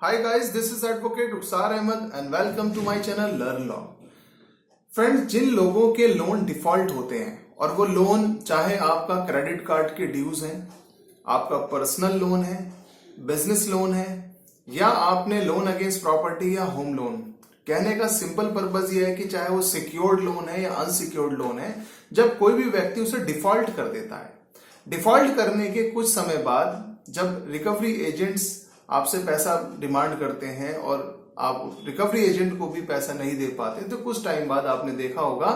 Hi guys, this is Advocate Rukhsar Ahmed and welcome to my channel Learn Law. Friends, जिन लोगों के loan default होते हैं और वो लोन चाहे आपका क्रेडिट कार्ड के ड्यूज हैं, आपका पर्सनल लोन है, बिजनेस लोन है या आपने लोन अगेंस्ट प्रॉपर्टी या होम लोन, कहने का सिंपल पर्पस ये है कि चाहे वो सिक्योर्ड लोन है या अनसिक्योर्ड लोन है, जब कोई भी व्यक्ति उसे डिफॉल्ट कर देता है, डिफॉल्ट करने के कुछ समय बाद जब रिकवरी एजेंट्स आपसे पैसा डिमांड करते हैं और आप रिकवरी एजेंट को भी पैसा नहीं दे पाते, तो कुछ टाइम बाद आपने देखा होगा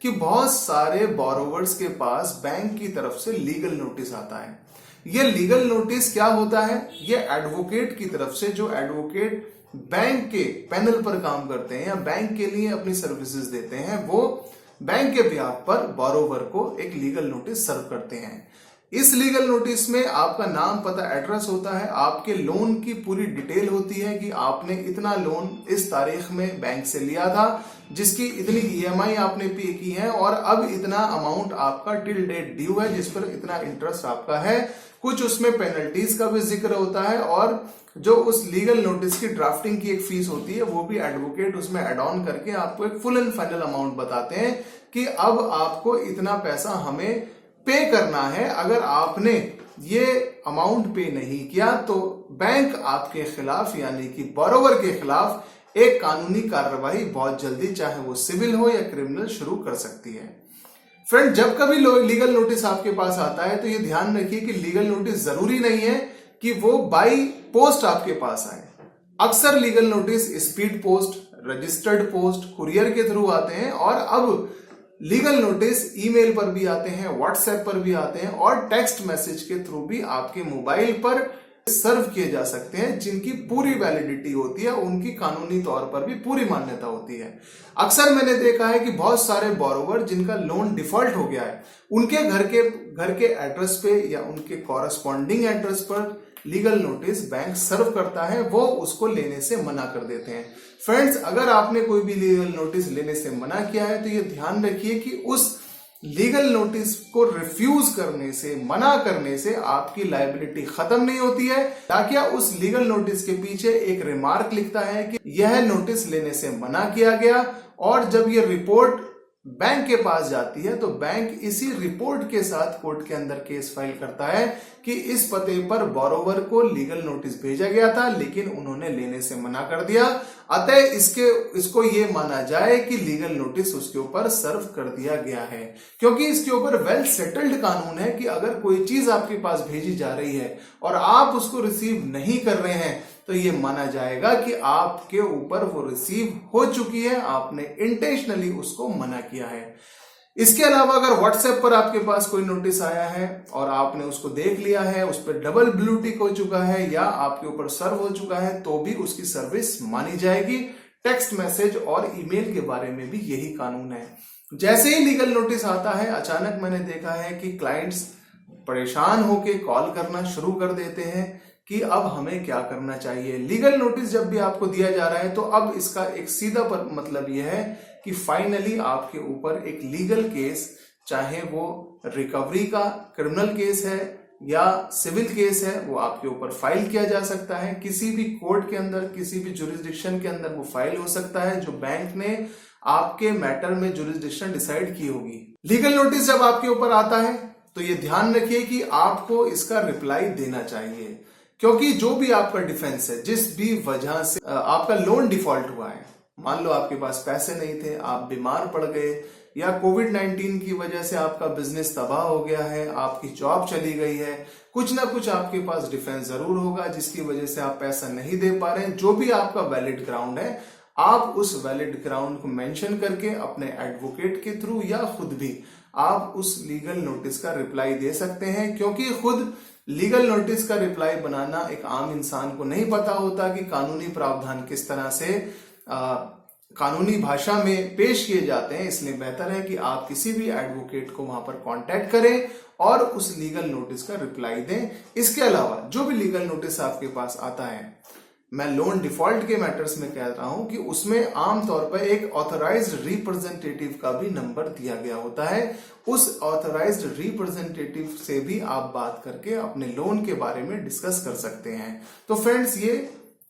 कि बहुत सारे बोरोवर्स के पास बैंक की तरफ से लीगल नोटिस आता है। ये लीगल नोटिस क्या होता है? ये एडवोकेट की तरफ से, जो एडवोकेट बैंक के पैनल पर काम करते हैं या बैंक के लिए अपनी सर्विसेज देते हैं, वो बैंक के ब्याह पर बोरोवर को एक लीगल नोटिस सर्व करते हैं। इस लीगल नोटिस में आपका नाम, पता, एड्रेस होता है, आपके लोन की पूरी डिटेल होती है कि आपने इतना लोन इस तारीख में बैंक से लिया था, जिसकी इतनी ईएमआई आपने पे की है और अब इतना अमाउंट आपका टिल डेट ड्यू है, जिस पर इतना इंटरेस्ट आपका है। कुछ उसमें पेनल्टीज का भी जिक्र होता है और जो उस लीगल नोटिस की ड्राफ्टिंग की एक फीस होती है, वो भी एडवोकेट उसमें एड ऑन करके आपको एक फुल एंड फाइनल अमाउंट बताते हैं कि अब आपको इतना पैसा हमें पे करना है। अगर आपने ये अमाउंट पे नहीं किया तो बैंक आपके खिलाफ यानी कि बोरोवर के खिलाफ एक कानूनी कार्रवाई बहुत जल्दी, चाहे वो सिविल हो या क्रिमिनल, शुरू कर सकती है। फ्रेंड, जब कभी लीगल नोटिस आपके पास आता है तो ये ध्यान रखिए कि लीगल नोटिस जरूरी नहीं है कि वो बाई पोस्ट आपके पास आए। अक्सर legal notice speed post, registered post, courier के थ्रू आते हैं और अब लीगल नोटिस ईमेल पर भी आते हैं, व्हाट्सएप पर भी आते हैं और टेक्स्ट मैसेज के थ्रू भी आपके मोबाइल पर सर्व किए जा सकते हैं, जिनकी पूरी वैलिडिटी होती है, उनकी कानूनी तौर पर भी पूरी मान्यता होती है। अक्सर मैंने देखा है कि बहुत सारे बोरोवर जिनका लोन डिफॉल्ट हो गया है, उनके घर के एड्रेस पे या उनके कॉरेस्पॉन्डिंग एड्रेस पर लीगल नोटिस बैंक सर्व करता है, वो उसको लेने से मना कर देते हैं। फ्रेंड्स, अगर आपने कोई भी लीगल नोटिस लेने से मना किया है तो ये ध्यान रखिए कि उस लीगल नोटिस को रिफ्यूज करने से, मना करने से आपकी लायबिलिटी खत्म नहीं होती है। ताकि उस लीगल नोटिस के पीछे एक रिमार्क लिखता है कि यह नोटिस लेने से मना किया गया, और जब ये रिपोर्ट बैंक के पास जाती है तो बैंक इसी रिपोर्ट के साथ कोर्ट के अंदर केस फाइल करता है कि इस पते पर बोरोवर को लीगल नोटिस भेजा गया था लेकिन उन्होंने लेने से मना कर दिया, अतः इसको ये माना जाए कि लीगल नोटिस उसके ऊपर सर्व कर दिया गया है। क्योंकि इसके ऊपर वेल सेटल्ड कानून है कि अगर कोई चीज आपके पास भेजी जा रही है और आप उसको रिसीव नहीं कर रहे हैं तो ये माना जाएगा कि आपके ऊपर वो रिसीव हो चुकी है, आपने इंटेंशनली उसको मना किया है। इसके अलावा अगर व्हाट्सएप पर आपके पास कोई नोटिस आया है और आपने उसको देख लिया है, उस पर डबल ब्लू टिक हो चुका है या आपके ऊपर सर्व हो चुका है, तो भी उसकी सर्विस मानी जाएगी। टेक्स्ट मैसेज और ईमेल के बारे में भी यही कानून है। जैसे ही लीगल नोटिस आता है, अचानक मैंने देखा है कि क्लाइंट्स परेशान होकर कॉल करना शुरू कर देते हैं कि अब हमें क्या करना चाहिए। लीगल नोटिस जब भी आपको दिया जा रहा है तो अब इसका एक सीधा मतलब यह है कि फाइनली आपके ऊपर एक लीगल केस, चाहे वो रिकवरी का क्रिमिनल केस है या सिविल केस है, वो आपके ऊपर फाइल किया जा सकता है। किसी भी कोर्ट के अंदर, किसी भी जुरिस्डिक्शन के अंदर वो फाइल हो सकता है जो बैंक ने आपके मैटर में जुरिस्डिक्शन डिसाइड की होगी। लीगल नोटिस जब आपके ऊपर आता है तो ये ध्यान रखिए कि आपको इसका रिप्लाई देना चाहिए, क्योंकि जो भी आपका डिफेंस है, जिस भी वजह से आपका लोन डिफॉल्ट हुआ है, मान लो आपके पास पैसे नहीं थे, आप बीमार पड़ गए या कोविड-19 की वजह से आपका बिजनेस तबाह हो गया है, आपकी जॉब चली गई है, कुछ ना कुछ आपके पास डिफेंस जरूर होगा जिसकी वजह से आप पैसा नहीं दे पा रहे हैं। जो भी आपका वैलिड ग्राउंड है, आप उस वैलिड ग्राउंड को मेंशन करके अपने एडवोकेट के थ्रू या खुद भी आप उस लीगल नोटिस का रिप्लाई दे सकते हैं। क्योंकि खुद लीगल नोटिस का रिप्लाई बनाना एक आम इंसान को नहीं पता होता कि कानूनी प्रावधान किस तरह से कानूनी भाषा में पेश किए जाते हैं। इसलिए बेहतर है कि आप किसी भी एडवोकेट को वहां पर कांटेक्ट करें और उस लीगल नोटिस का रिप्लाई दें। इसके अलावा जो भी लीगल नोटिस आपके पास आता है, मैं लोन डिफॉल्ट के मैटर्स में कह रहा हूं कि उसमें आमतौर पर एक ऑथराइज्ड रिप्रेजेंटेटिव का भी नंबर दिया गया होता है। उस ऑथराइज्ड रिप्रेजेंटेटिव से भी आप बात करके अपने लोन के बारे में डिस्कस कर सकते हैं। तो फ्रेंड्स, ये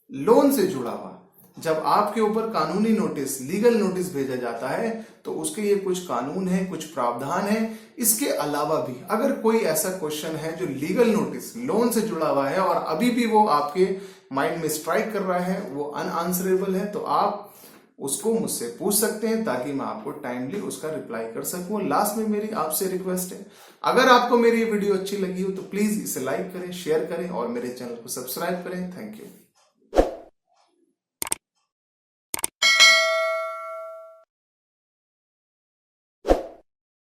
लोन से जुड़ा हुआ जब आपके ऊपर कानूनी नोटिस, लीगल नोटिस भेजा जाता है तो उसके ये कुछ कानून है, कुछ प्रावधान है। इसके अलावा भी अगर कोई ऐसा क्वेश्चन है जो लीगल नोटिस, लोन से जुड़ा हुआ है और अभी भी वो आपके माइंड में स्ट्राइक कर रहा है, वो अनआंसरेबल है, तो आप उसको मुझसे पूछ सकते हैं ताकि मैं आपको टाइमली उसका रिप्लाई कर सकूं। लास्ट में मेरी आपसे रिक्वेस्ट है, अगर आपको मेरी ये वीडियो अच्छी लगी हो तो प्लीज इसे लाइक करें, शेयर करें और मेरे चैनल को सब्सक्राइब करें। Thank you.